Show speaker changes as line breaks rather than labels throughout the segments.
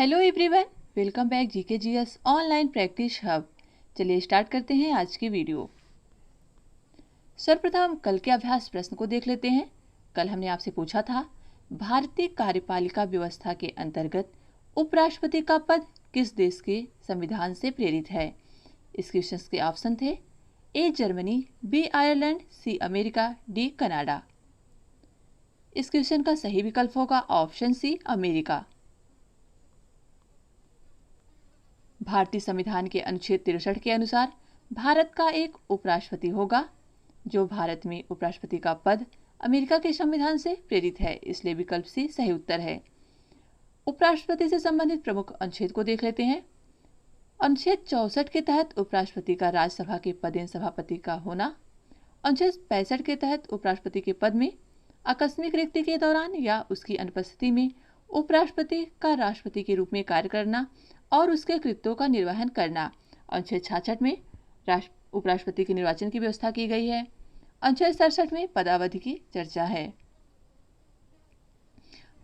Hello everyone, welcome back GK GS online practice hub. चलिए start करते हैं आज की वीडियो। सर्वप्रथम कल के अभ्यास प्रश्न को देख लेते हैं। कल हमने आपसे पूछा था, भारतीय कार्यपालिका व्यवस्था के अंतर्गत उपराष्ट्रपति का पद किस देश के संविधान से प्रेरित है। इस क्वेश्चन के ऑप्शन थे A Germany, B Ireland, C America, D Canada. इस क्वेश्चन का सही विकल्प होगा ऑप्शन सी अमेरिका। भारतीय संविधान के अनुच्छेद 63 के अनुसार भारत का एक उपराष्ट्रपति होगा। जो भारत में उपराष्ट्रपति का पद अमेरिका के संविधान से प्रेरित है, इसलिए विकल्प सी सही उत्तर है। उपराष्ट्रपति से संबंधित प्रमुख अनुच्छेद को देख लेते हैं। अनुच्छेद 64 के तहत उपराष्ट्रपति का राज्यसभा के पदेन सभापति का होना। अनुच्छेद 65 के तहत उपराष्ट्रपति के पद में आकस्मिक रिक्ति के दौरान या उसकी अनुपस्थिति में उपराष्ट्रपति का राष्ट्रपति के रूप में कार्य करना और उसके कृत्यों का निर्वहन करना। अनुच्छेद 66 में उपराष्ट्रपति के निर्वाचन की व्यवस्था की गई है। अनुच्छेद 67 में पदावधि की चर्चा है।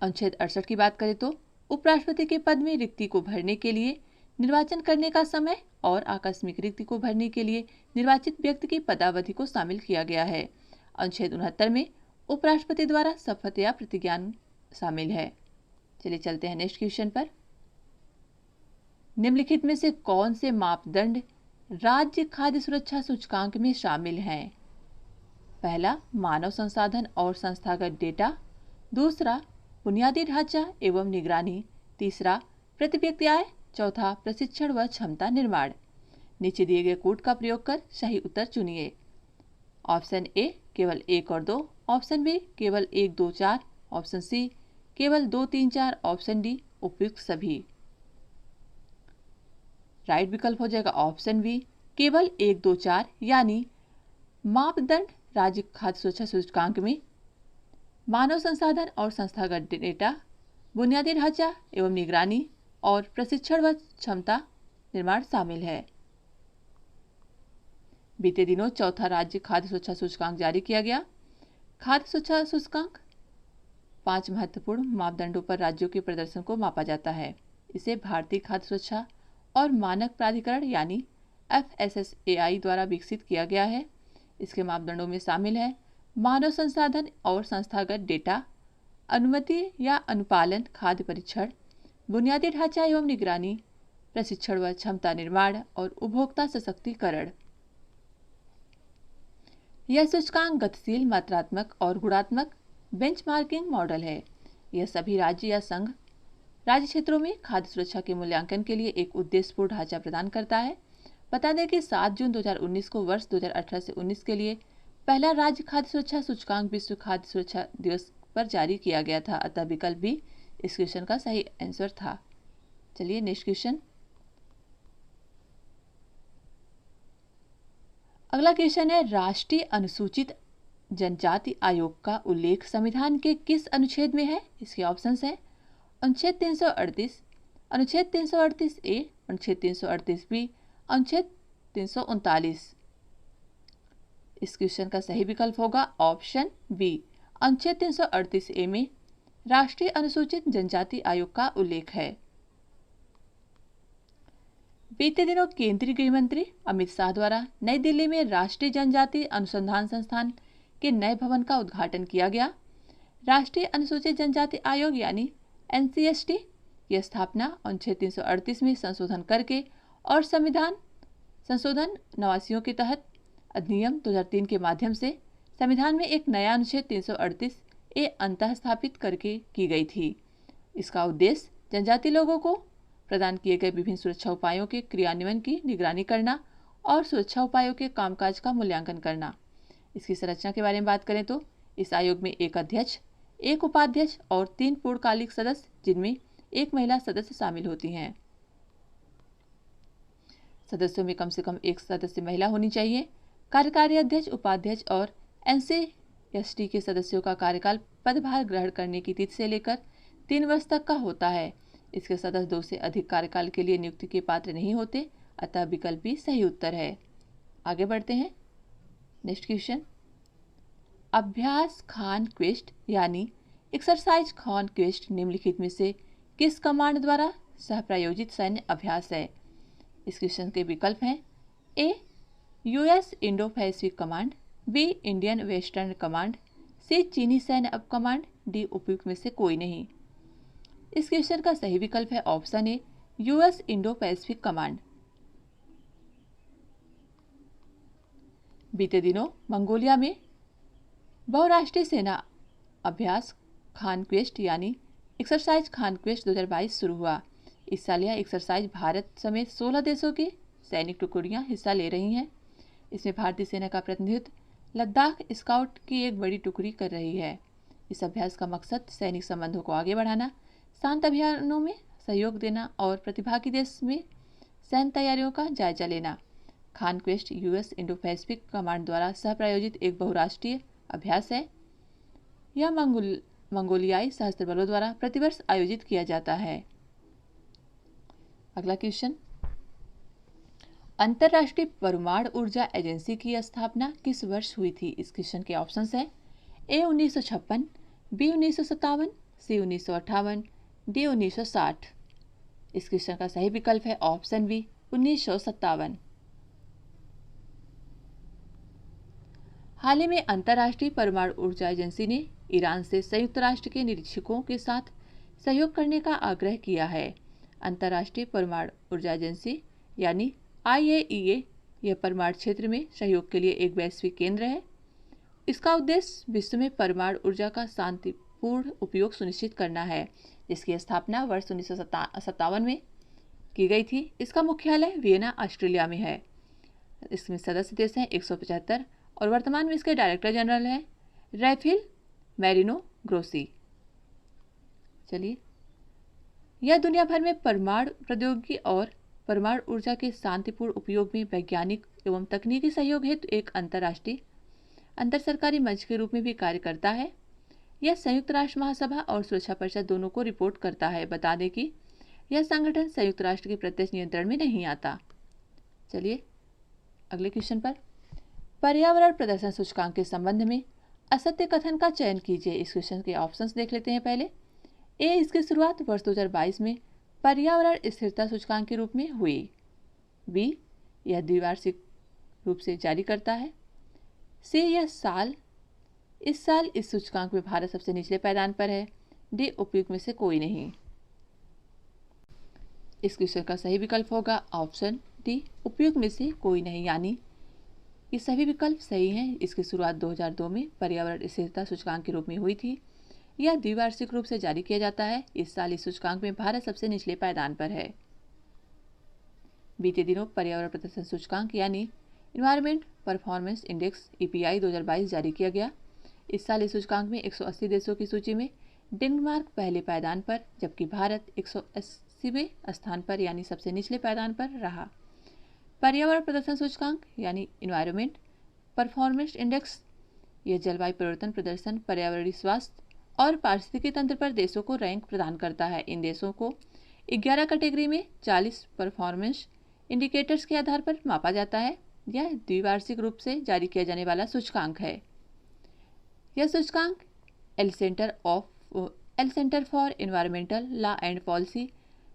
अनुच्छेद 68 की बात करें तो उपराष्ट्रपति के पद में रिक्ति को भरने के लिए निर्वाचन करने का समय और आकस्मिक रिक्ति को भरने के लिए निर्वाचित व्यक्ति की पदावधि को शामिल किया गया है। अनुच्छेद 69 में उपराष्ट्रपति द्वारा शपथ या प्रतिज्ञान शामिल है। चलिए चलते हैं नेक्स्ट क्वेश्चन पर। निम्नलिखित में से कौन से मापदंड राज्य खाद्य सुरक्षा सूचकांक में शामिल हैं? पहला, मानव संसाधन और संस्थागत डेटा। दूसरा, बुनियादी ढांचा एवं निगरानी। तीसरा, प्रति व्यक्ति आय। चौथा, प्रशिक्षण व क्षमता निर्माण। नीचे दिए गए कोड का प्रयोग कर सही उत्तर चुनिए। ऑप्शन ए केवल 1 और 2, ऑप्शन बी केवल 1, 2, 4, ऑप्शन सी केवल 2, 3, 4, ऑप्शन डी उपयुक्त सभी। राइट विकल्प हो जाएगा ऑप्शन बी केवल 1, 2, 4, यानी मापदंड राज्य खाद्य सुरक्षा सूचकांक में मानव संसाधन और संस्थागत डेटा, बुनियादी ढांचा एवं निगरानी और प्रशिक्षण व क्षमता निर्माण शामिल है। बीते दिनों चौथा राज्य खाद्य सुरक्षा सूचकांक जारी किया गया। खाद्य सुरक्षा सूचकांक 5 महत्वपूर्ण मापदंडों पर राज्यों के प्रदर्शन को मापा जाता है। इसे भारतीय खाद्य सुरक्षा और मानक प्राधिकरण यानी FSSAI द्वारा विकसित किया गया है। इसके मापदंडों में शामिल है मानव संसाधन और संस्थागत डेटा, अनुमति या अनुपालन खाद्य परीक्षण, बुनियादी ढांचा एवं निगरानी, प्रशिक्षण व क्षमता निर्माण और उपभोक्ता सशक्तिकरण। यह सूचकांक गतिशील, मात्रात्मक और गुणात्मक बेंचमार्किंग मॉडल है। यह सभी राज्य या संघ राज्य क्षेत्रों में खाद्य सुरक्षा के मूल्यांकन के लिए एक उद्देश्यपूर्ण ढांचा प्रदान करता है। बता दें कि 7 जून 2019 को वर्ष 2018 से 19 के लिए पहला राज्य खाद्य सुरक्षा सूचकांक विश्व खाद्य सुरक्षा दिवस पर जारी किया गया था। अतः विकल्प बी इस क्वेश्चन का सही आंसर था। चलिए नेक्स्ट क्वेश्चन। अगला क्वेश्चन है, राष्ट्रीय अनुसूचित जनजाति आयोग का उल्लेख संविधान के किस अनुच्छेद में है? इसके ऑप्शंस हैं अनुच्छेद 338, अनुच्छेद 338 ए, अनुच्छेद 338 बी, अनुच्छेद 339। इस क्वेश्चन का सही विकल्प होगा ऑप्शन बी। अनुच्छेद 338 ए में राष्ट्रीय अनुसूचित जनजाति आयोग का उल्लेख है। बीते दिनों केंद्रीय गृह मंत्री अमित शाह द्वारा नई दिल्ली में राष्ट्रीय जनजाति अनुसंधान संस्थान के नए भवन का उद्घाटन किया गया। राष्ट्रीय अनुसूचित जनजाति आयोग यानी NCST की स्थापना अनुच्छेद 338 में संशोधन करके और संविधान संशोधन 89 के तहत अधिनियम 2003 के माध्यम से संविधान में एक नया अनुच्छेद 338 ए अंतः स्थापित करके की गई थी। इसका उद्देश्य जनजाति लोगों को प्रदान किए गए विभिन्न सुरक्षा उपायों के क्रियान्वयन की निगरानी करना और सुरक्षा उपायों के कामकाज का मूल्यांकन करना। इसकी संरचना के बारे में बात करें तो इस आयोग में एक अध्यक्ष, एक उपाध्यक्ष और 3 पूर्णकालिक सदस्य, जिनमें एक महिला सदस्य शामिल होती हैं। सदस्यों में कम से कम एक सदस्य महिला होनी चाहिए। कार्यकारी अध्यक्ष, उपाध्यक्ष और NCST के सदस्यों का कार्यकाल पदभार ग्रहण करने की तिथि से लेकर 3 वर्ष तक का होता है। इसके सदस्य 2 से अधिक कार्यकाल के लिए नियुक्ति के पात्र नहीं होते। अतः विकल्प भी सही उत्तर है। आगे बढ़ते हैं। नेक्स्ट क्वेश्चन, अभ्यास खान क्वेस्ट यानी एक्सरसाइज खान क्वेस्ट निम्नलिखित में से किस कमांड द्वारा सह प्रायोजित सैन्य अभ्यास है? इस क्वेश्चन के विकल्प हैं A US Indo Pacific command, B Indian western command, C चीनी सैन्य अप कमांड, डी उपयुक्त में से कोई नहीं। इस क्वेश्चन का सही विकल्प है option A US Indo Pacific command. बीते दिनों मंगोलिया में बहुराष्ट्रीय सेना अभ्यास खानक्वेस्ट यानी एक्सरसाइज खानक्वेस्ट 2022 शुरू हुआ। इस साल यह एक्सरसाइज भारत समेत 16 देशों की सैनिक टुकड़ियां हिस्सा ले रही हैं। इसमें भारतीय सेना का प्रतिनिधित्व लद्दाख स्काउट की एक बड़ी टुकड़ी कर रही है। इस अभ्यास का मकसद सैनिक संबंधों को आगे बढ़ाना, शांत अभियानों में सहयोग देना और प्रतिभागी देश में सैन्य तैयारियों का जायजा लेना। खानक्वेस्ट यूएस इंडो पैसिफिक कमांड द्वारा सह प्रायोजित एक बहुराष्ट्रीय अभ्यास है। यह मंगोलियाई सशस्त्र बलों द्वारा प्रतिवर्ष आयोजित किया जाता है। अगला क्वेश्चन, अंतर्राष्ट्रीय परमाणु ऊर्जा एजेंसी की स्थापना किस वर्ष हुई थी? इस क्वेश्चन के ऑप्शंस हैं ए 1956, बी 1957, सी 1958, डी 1960। इस क्वेश्चन का सही विकल्प है ऑप्शन बी 1957। हाल ही में अंतर्राष्ट्रीय परमाणु ऊर्जा एजेंसी ने ईरान से संयुक्त राष्ट्र के निरीक्षकों के साथ सहयोग करने का आग्रह किया है। अंतर्राष्ट्रीय परमाणु ऊर्जा एजेंसी यानी IAEA यह परमाणु क्षेत्र में सहयोग के लिए एक वैश्विक केंद्र है। इसका उद्देश्य विश्व में परमाणु ऊर्जा का शांतिपूर्ण उपयोग सुनिश्चित करना है, जिसकी स्थापना वर्ष 1957 में की गई थी। इसका मुख्यालय वियना ऑस्ट्रेलिया में है। इसमें सदस्य देश हैं 175 और वर्तमान में इसके डायरेक्टर जनरल हैं रैफेल मैरिनो ग्रोसी। चलिए, यह दुनिया भर में परमाणु प्रौद्योगिकी और परमाणु ऊर्जा के शांतिपूर्ण उपयोग में वैज्ञानिक एवं तकनीकी सहयोग हेतु एक अंतर्राष्ट्रीय अंतर सरकारी मंच के रूप में भी कार्य करता है। यह संयुक्त राष्ट्र महासभा और सुरक्षा परिषद दोनों को रिपोर्ट करता है। बता दें कि यह संगठन संयुक्त राष्ट्र के प्रत्यक्ष नियंत्रण में नहीं आता। चलिए अगले क्वेश्चन पर, पर्यावरण प्रदर्शन सूचकांक के संबंध में असत्य कथन का चयन कीजिए। इस क्वेश्चन के ऑप्शंस देख लेते हैं पहले। ए इसकी शुरुआत वर्ष 2022 में पर्यावरण स्थिरता सूचकांक के रूप में हुई। बी यह द्विवार्षिक रूप से जारी करता है। सी इस साल इस सूचकांक में भारत सबसे निचले पायदान पर है। डी उपयुक्त में से कोई नहीं। इस क्वेश्चन का सही विकल्प होगा ऑप्शन डी उपयुक्त में से कोई नहीं, यानी ये सभी विकल्प सही हैं। इसकी शुरुआत 2002 में पर्यावरण स्थिरता सूचकांक के रूप में हुई थी। यह द्विवार्षिक रूप से जारी किया जाता है। इस साल इस सूचकांक में भारत सबसे निचले पायदान पर है। बीते दिनों पर्यावरण प्रदर्शन सूचकांक यानी इन्वायरमेंट परफॉर्मेंस इंडेक्स EPI 2022 जारी किया गया। इस साल इस सूचकांक में 180 देशों की सूची में डेनमार्क पहले पायदान पर, जबकि भारत 180वें स्थान पर यानी सबसे निचले पायदान पर रहा। पर्यावरण प्रदर्शन सूचकांक यानी इन्वायरमेंट परफॉर्मेंस इंडेक्स यह जलवायु परिवर्तन प्रदर्शन, पर्यावरणीय स्वास्थ्य और पारिस्थितिकी तंत्र पर देशों को रैंक प्रदान करता है। इन देशों को 11 कैटेगरी में 40 परफॉर्मेंस इंडिकेटर्स के आधार पर मापा जाता है। यह द्विवार्षिक रूप से जारी किया जाने वाला सूचकांक है। यह सूचकांक L centre for environmental law and policy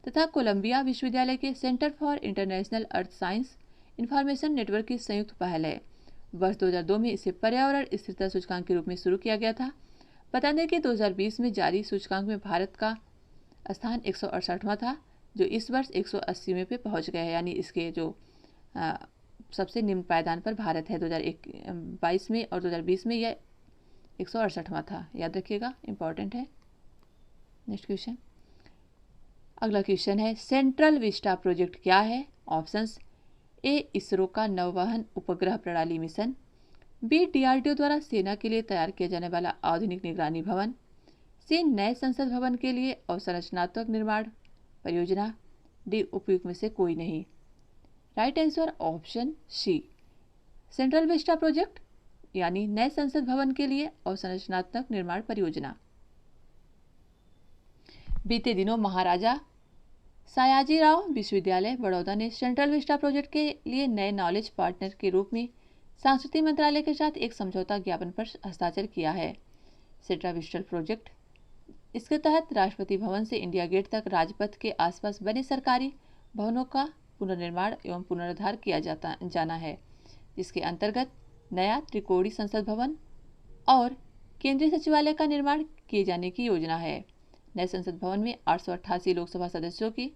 तथा कोलंबिया विश्वविद्यालय के centre for international earth science information network की संयुक्त पहल है। वर्ष 2002 में इसे पर्यावरण स्थिरता सूचकांक के रूप में शुरू किया गया था। बता दें कि 2020 में जारी सूचकांक में भारत का स्थान 168वां था, जो इस वर्ष 180वें पे पहुंच गया है, यानी इसके जो सबसे निम्न पायदान पर भारत है 2022 में, और 2020 में यह 168वां था। याद रखिएगा, इंपॉर्टेंट है। नेक्स्ट क्वेश्चन, अगला क्वेश्चन है सेंट्रल विस्टा प्रोजेक्ट क्या है? ऑप्शंस ए इसरो का नौवहन उपग्रह प्रणाली मिशन, बी DRDO द्वारा सेना के लिए तैयार किया जाने वाला आधुनिक निगरानी भवन, सी नए संसद भवन के लिए अवसंरचनात्मक निर्माण परियोजना, डी उपयुक्त में से कोई नहीं। Right answer option C, central vista project यानी नए संसद भवन के लिए अवसंरचनात्मक निर्माण परियोजना। बीते दिनों महाराजा सयाजीराव विश्वविद्यालय बड़ौदा ने सेंट्रल विस्टा प्रोजेक्ट के लिए नए नॉलेज पार्टनर के रूप में सांस्कृतिक मंत्रालय के साथ एक समझौता ज्ञापन पर हस्ताक्षर किया है। सेंट्रल विस्टा प्रोजेक्ट इसके तहत राष्ट्रपति भवन से इंडिया गेट तक राजपथ के आसपास बने सरकारी भवनों का पुनर्निर्माण एवं पुनरुद्धार किया जाना है, जिसके अंतर्गत नया त्रिकोणीय संसद भवन और केंद्रीय सचिवालय का निर्माण किए जाने की योजना है। नए संसद भवन में 888 लोकसभा सदस्यों की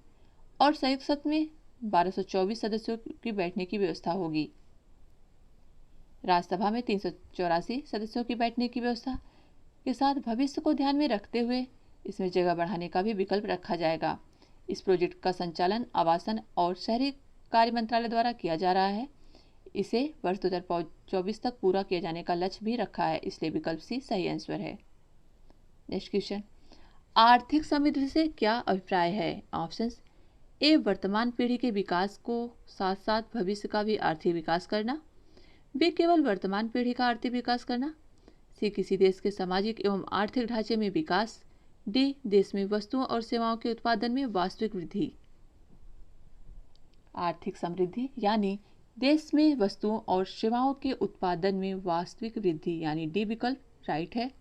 और संयुक्त सत्र में 1224 सदस्यों की बैठने की व्यवस्था होगी। राज्यसभा में 384 सदस्यों की बैठने की व्यवस्था के साथ भविष्य को ध्यान में रखते हुए इसमें जगह बढ़ाने का भी विकल्प रखा जाएगा। इस प्रोजेक्ट का संचालन आवासन और शहरी कार्य मंत्रालय द्वारा किया जा रहा है। इसे वर्ष 2024 तक पूरा किए जाने का लक्ष्य भी रखा है, इसलिए विकल्प सी सही आंसर है। नेक्स्ट क्वेश्चन, आर्थिक समृद्धि से क्या अभिप्राय है? ऑप्शंस ए, वर्तमान पीढ़ी के विकास को साथ साथ भविष्य का भी आर्थिक विकास करना। बी, केवल वर्तमान पीढ़ी का आर्थिक विकास करना। सी, किसी देश के सामाजिक एवं आर्थिक ढांचे में विकास। डी, देश में वस्तुओं और सेवाओं के उत्पादन में वास्तविक वृद्धि। आर्थिक समृद्धि यानी देश में वस्तुओं और सेवाओं के उत्पादन में वास्तविक वृद्धि, यानी डी विकल्प राइट है।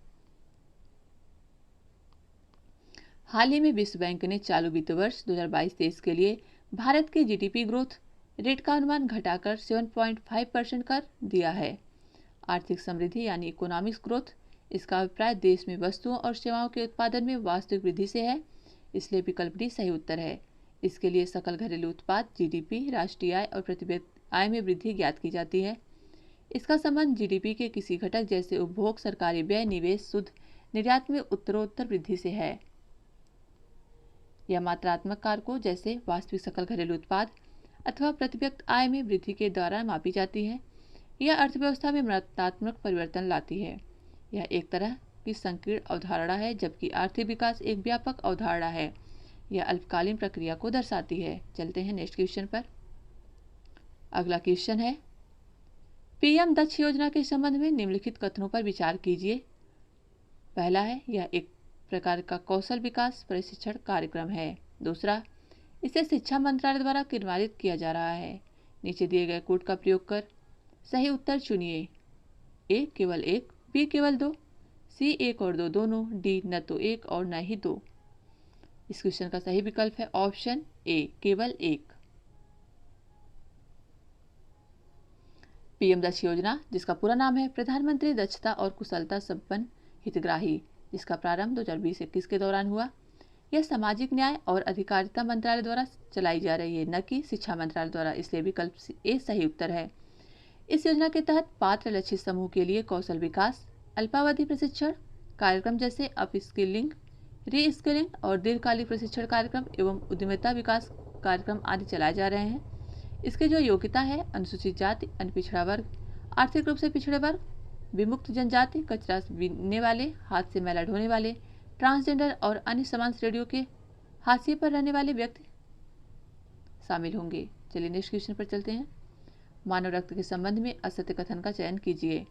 हाल ही में विश्व बैंक ने चालू वित्त वर्ष 2022-23 के लिए भारत के जीडीपी ग्रोथ रेट का अनुमान घटाकर 7.5% कर दिया है। आर्थिक समृद्धि यानी इकोनॉमिक्स ग्रोथ, इसका अभिप्राय देश में वस्तुओं और सेवाओं के उत्पादन में वास्तविक वृद्धि से है, इसलिए विकल्प डी सही उत्तर है। इसके लिए सकल घरेलू उत्पाद जीडीपी, राष्ट्रीय आय और प्रति व्यक्ति आय में वृद्धि ज्ञात की जाती है। इसका संबंध जीडीपी के किसी घटक जैसे उपभोग, सरकारी व्यय, निवेश, शुद्ध निर्यात में उत्तरोत्तर वृद्धि से है। यह मात्रात्मक कारकों जैसे वास्तविक सकल घरेलू उत्पाद अथवा प्रति व्यक्ति आय में वृद्धि के द्वारा मापी जाती है। यह अर्थव्यवस्था में मात्रात्मक परिवर्तन लाती है। यह एक तरह की संकीर्ण अवधारणा है, जबकि आर्थिक विकास एक व्यापक अवधारणा है। यह अल्पकालीन प्रक्रिया को दर्शाती है। चलते हैं नेक्स्ट क्वेश्चन पर। अगला क्वेश्चन है, पीएम दक्ष योजना के संबंध में निम्नलिखित कथनों पर विचार कीजिए। पहला है, यह एक प्रकार का कौशल विकास प्रशिक्षण कार्यक्रम है। दूसरा, इसे शिक्षा मंत्रालय द्वारा क्रियान्वित किया जा रहा है। नीचे दिए गए कोड का प्रयोग कर सही उत्तर चुनिए। ए, केवल एक। बी, केवल दो। सी, एक और दो दोनों। डी, न तो एक और न ही दो। इस क्वेश्चन का सही विकल्प है ऑप्शन ए, केवल एक। पीएम दक्ष योजना, जिसका पूरा नाम है प्रधानमंत्री दक्षता और कुशलता संपन्न हितग्राही, जिसका प्रारंभ 2020-21 के दौरान हुआ। यह सामाजिक न्याय और अधिकारिता मंत्रालय द्वारा चलाई जा रही है, न कि शिक्षा मंत्रालय द्वारा, इसलिए विकल्प ए सही उत्तर है। इस योजना के तहत पात्र लक्षित समूह के लिए कौशल विकास, अल्पावधि प्रशिक्षण कार्यक्रम जैसे अप स्किलिंग, री स्किलिंग और दीर्घकालिक प्रशिक्षण कार्यक्रम एवं उद्यमिता विकास कार्यक्रम आदि चलाए जा रहे हैं। इसकी जो योग्यता है, अनुसूचित जाति, अन्य पिछड़ा वर्ग, आर्थिक रूप से पिछड़े वर्ग, विमुक्त जनजाति, कचरा बीनने वाले, हाथ से मैला ढोने वाले, ट्रांसजेंडर और अन्य समान श्रेणियों के हाशिए पर रहने वाले व्यक्ति शामिल होंगे। चलिए नेक्स्ट क्वेश्चन पर चलते हैं। मानव रक्त के संबंध में असत्य कथन का चयन कीजिए।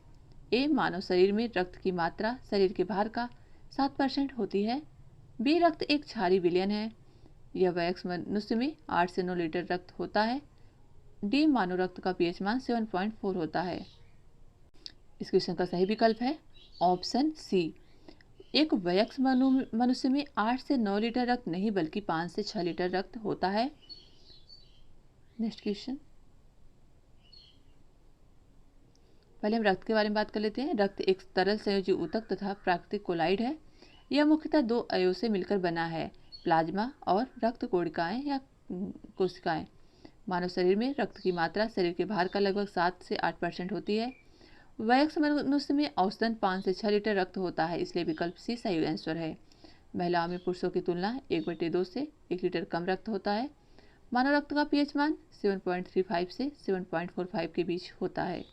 ए, मानव शरीर में रक्त की मात्रा शरीर के भार का 7% होती है। बी, रक्त एक क्षारीय विलयन है। यह वयस्क मनुष्य में 8 से 9 लीटर रक्त होता है। डी, मानव रक्त का पीएच मान 7.4 होता है। इस क्वेश्चन का सही विकल्प है ऑप्शन सी। एक वयस्क मनुष्य में 8 से 9 लीटर रक्त नहीं बल्कि 5 से 6 लीटर रक्त होता है। नेक्स्ट क्वेश्चन, पहले हम रक्त के बारे में बात कर लेते हैं। रक्त एक तरल संयोजी ऊतक तथा प्राकृतिक कोलाइड है। यह मुख्यतः दो अयों से मिलकर बना है, प्लाज्मा और रक्त कोशिकाएं या कोशिकाएं। मानव शरीर में रक्त की मात्रा शरीर के भार का लगभग 7 से 8% होती है। वयस्क मनुष्य में औसतन 5 से 6 लीटर रक्त होता है, इसलिए विकल्प सी सही आंसर है। महिलाओं में पुरुषों की तुलना 1/2 से 1 लीटर कम रक्त होता है। मानव रक्त का पीएच मान 7.35 से 7.45 के बीच होता है।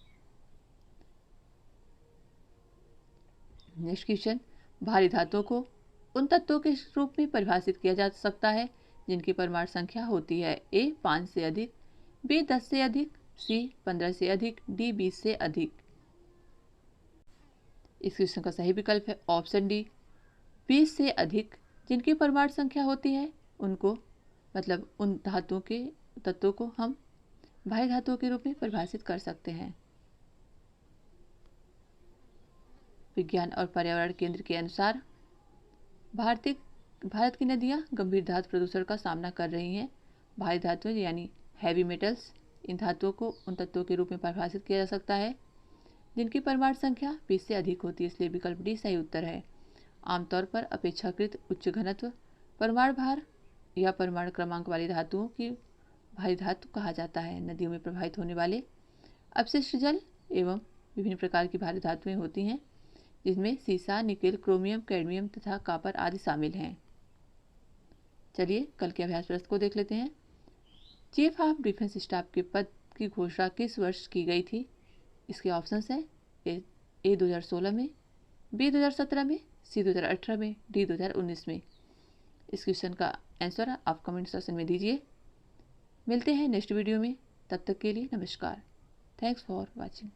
नेक्स्ट क्वेश्चन, भारी धातुओं को उन तत्वों के रूप में परिभाषित किया जा सकता है जिनकी परमाणु संख्या होती है। ए, 5 से अधिक। बी, 10 से अधिक। सी, 15 से अधिक। डी, 20 से अधिक। इस क्वेश्चन का सही विकल्प है ऑप्शन डी, 20 से अधिक। जिनकी परमाणु संख्या होती है उनको, मतलब उन धातुओं के तत्वों को हम भारी धातुओं के रूप में परिभाषित कर सकते हैं। विज्ञान और पर्यावरण केंद्र के अनुसार भारत की नदियाँ गंभीर धातु प्रदूषण का सामना कर रही हैं। भारी धातुएं यानी हैवी मेटल्स, इन धातुओं को उन तत्वों के रूप में परिभाषित किया जा सकता है जिनकी परमाणु संख्या 20 से अधिक होती है, इसलिए विकल्प डी सही उत्तर है। आमतौर पर अपेक्षाकृत उच्च घनत्व, परमाणु भार या परमाणु क्रमांक वाली धातुओं की भारी धातु कहा जाता है। नदियों में प्रवाहित होने वाले अपशिष्ट जल एवं विभिन्न प्रकार की भारी धातुएं होती हैं जिसमें सीसा, निकेल, क्रोमियम, कैडमियम तथा कॉपर आदि शामिल हैं। चलिए कल के अभ्यास प्रश्न को देख लेते हैं। चीफ ऑफ डिफेंस स्टाफ के पद की घोषणा किस वर्ष की गई थी? इसके ऑप्शंस हैं ए 2016 में, बी 2017 में, सी 2018 में, डी 2019 में। इस क्वेश्चन का आंसर आप कमेंट सेक्शन में दीजिए। मिलते हैं नेक्स्ट वीडियो में, तब तक के लिए नमस्कार। Thanks for watching.